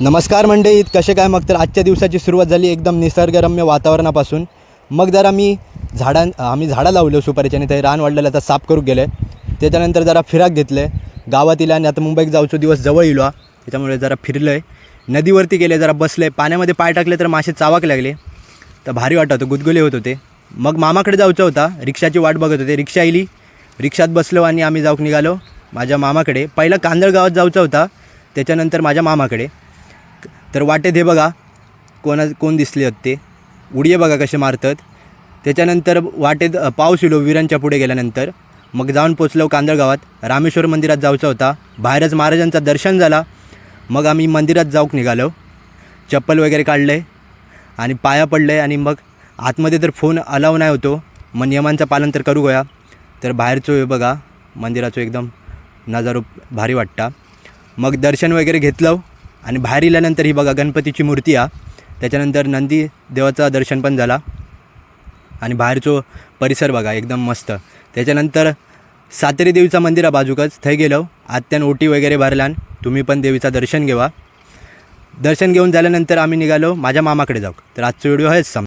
नमस्कार मंडळी, कसे काय? मग तर आजच्या दिवसाची सुरुवात झाली एकदम निसर्गरम्य वातावरणापासून. मग जरा आम्ही झाडं लावलो सुपारीचे आणि ते रान वाढलेलं आता साफ करू गेले. त्याच्यानंतर जरा फिराक घेतले गावातील आणि आता मुंबईत जाऊचो दिवस जवळ येलो त्याच्यामुळे जरा फिरलो आहे. नदीवरती गेले, जरा बसले, पाण्यामध्ये पाय टाकले तर मासे चावाक लागले. तर भारी वाटत होतं, गुदगुले होत होते. मग मामाकडे जायचं होता, रिक्षाची वाट बघत होते. रिक्षा आली, रिक्षात बसलो आणि आम्ही जाऊक निघालो माझ्या मामाकडे. पहिलं कांदळ गावात जायचं होता, त्याच्यानंतर माझ्या मामाकडे. तर वाटेत हे बघा कोण दिसले होते, उडिये बघा कसे मारतात. त्याच्यानंतर वाटेत पाऊस येलो विरांच्या पुढे गेल्यानंतर. मग जाऊन पोचलो कांदळ गावात. रामेश्वर मंदिरात जायचं होता, बाहेरच महाराजांचं दर्शन झाला. मग आम्ही मंदिरात जाऊक निघालो, चप्पल वगैरे काढले आणि पाया पडले. आणि मग आतमध्ये तर फोन अलाव नाही होतो, मग नियमांचं पालन तर करू गोया. तर बाहेरचं हे बघा मंदिराचं एकदम नजारो भारी वाटता. मग दर्शन वगैरे घेतलं आणि बाहेर इल्यानंतर ही बघा गणपतीची मूर्ती आहे. त्याच्यानंतर नंदी देवाचं दर्शन पण झाला आणि बाहेरचो परिसर बघा एकदम मस्त. त्याच्यानंतर सातेरी देवीचा मंदिर आहे बाजूकच, थंय गेलो. आत्यान ओटी वगैरे भरल्यान, तुम्ही पण देवीचं दर्शन घेवा. दर्शन घेऊन झाल्यानंतर आम्ही निघालो माझ्या मामाकडे जाऊ. तर आजचा व्हिडिओ हेच